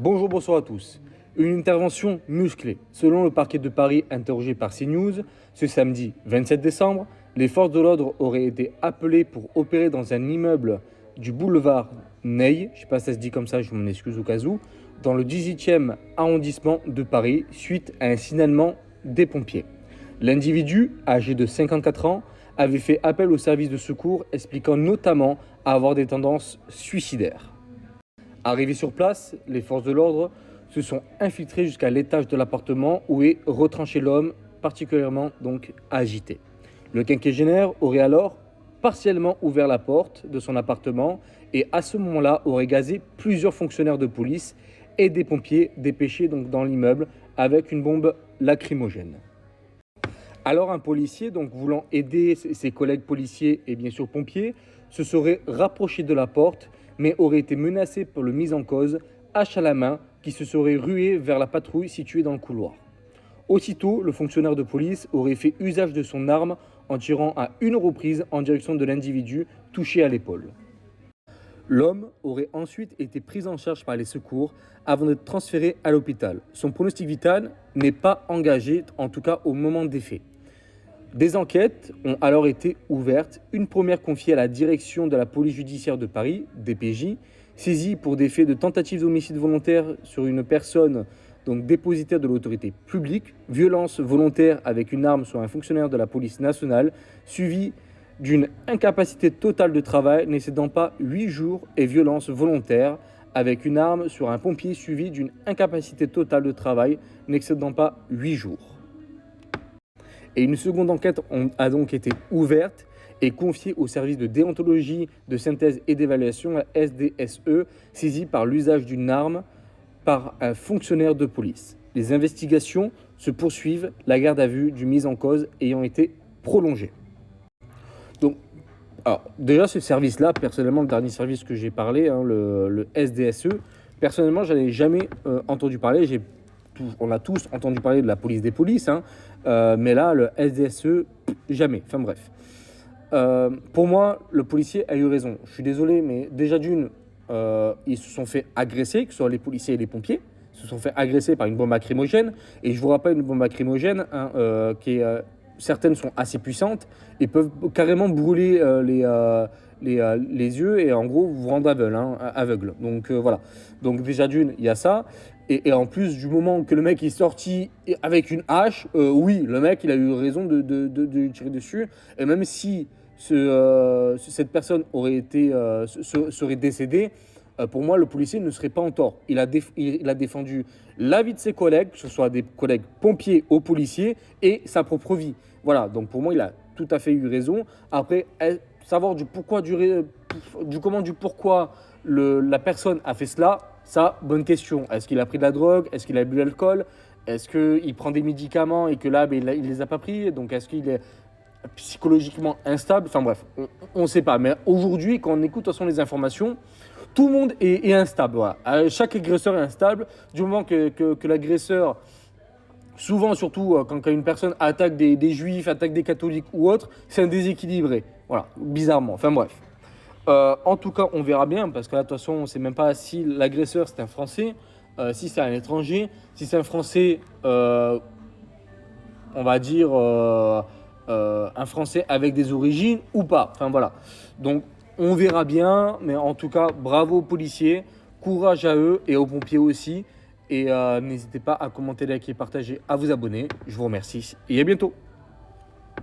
Bonjour, bonsoir à tous. Une intervention musclée. Selon le parquet de Paris interrogé par CNews, ce samedi 27 décembre, les forces de l'ordre auraient été appelées pour opérer dans un immeuble du boulevard Ney, je ne sais pas si ça se dit comme ça, je m'en excuse au cas où, dans le 18e arrondissement de Paris, suite à un signalement des pompiers. L'individu, âgé de 54 ans, avait fait appel au service de secours, expliquant notamment avoir des tendances suicidaires. Arrivés sur place, les forces de l'ordre se sont infiltrées jusqu'à l'étage de l'appartement où est retranché l'homme, particulièrement donc agité. Le quinquagénaire aurait alors partiellement ouvert la porte de son appartement et à ce moment-là aurait gazé plusieurs fonctionnaires de police et des pompiers dépêchés donc dans l'immeuble avec une bombe lacrymogène. Alors un policier, donc voulant aider ses collègues policiers et bien sûr pompiers, se serait rapproché de la porte, mais aurait été menacé par le mis en cause, hache à la main, qui se serait rué vers la patrouille située dans le couloir. Aussitôt, le fonctionnaire de police aurait fait usage de son arme en tirant à une reprise en direction de l'individu touché à l'épaule. L'homme aurait ensuite été pris en charge par les secours avant d'être transféré à l'hôpital. Son pronostic vital n'est pas engagé, en tout cas au moment des faits. Des enquêtes ont alors été ouvertes, une première confiée à la direction de la police judiciaire de Paris, DPJ, saisie pour des faits de tentative d'homicide volontaire sur une personne donc dépositaire de l'autorité publique, violence volontaire avec une arme sur un fonctionnaire de la police nationale, suivi d'une incapacité totale de travail n'excédant pas 8 jours et violence volontaire avec une arme sur un pompier suivi d'une incapacité totale de travail n'excédant pas 8 jours. Et une seconde enquête a donc été ouverte et confiée au service de déontologie, de synthèse et d'évaluation, la SDSE, saisie par l'usage d'une arme par un fonctionnaire de police. Les investigations se poursuivent, la garde à vue du mis en cause ayant été prolongée. Donc, alors, déjà ce service-là, personnellement, le dernier service que j'ai parlé, le SDSE, personnellement, je n'en ai jamais entendu parler. On a tous entendu parler de la police des polices, mais là, le SDSE, jamais. Enfin bref. Pour moi, le policier a eu raison. Je suis désolé, mais déjà d'une, ils se sont fait agresser, que ce soit les policiers et les pompiers, se sont fait agresser par une bombe lacrymogène. Et je vous rappelle, une bombe lacrymogène certaines sont assez puissantes et peuvent carrément brûler les yeux et en gros vous rendre aveugle. Donc voilà. Donc déjà d'une, il y a ça. Et en plus, du moment que le mec est sorti avec une hache, oui, le mec, il a eu raison de tirer dessus. Et même si cette personne serait décédée, pour moi, le policier ne serait pas en tort. Il a défendu la vie de ses collègues, que ce soit des collègues pompiers ou policiers, et sa propre vie. Voilà, donc pour moi, il a tout à fait eu raison. Après, savoir du pourquoi, du pourquoi la personne a fait cela, ça, bonne question. Est-ce qu'il a pris de la drogue? Est-ce qu'il a bu de l'alcool? Est-ce qu'il prend des médicaments et que là, il ne les a pas pris? Donc, est-ce qu'il est psychologiquement instable? Enfin bref, on ne sait pas. Mais aujourd'hui, quand on écoute de toute façon les informations, tout le monde est instable. Voilà. Chaque agresseur est instable. Du moment que l'agresseur, souvent surtout quand une personne attaque des juifs, attaque des catholiques ou autres, c'est un déséquilibré. Voilà, bizarrement. Enfin bref. En tout cas, on verra bien, parce que là, de toute façon, on ne sait même pas si l'agresseur, c'est un Français, si c'est un étranger, si c'est un Français, on va dire, un Français avec des origines ou pas. Enfin, voilà. Donc, on verra bien, mais en tout cas, bravo aux policiers, courage à eux et aux pompiers aussi. Et n'hésitez pas à commenter, liker et partager, à vous abonner. Je vous remercie et à bientôt.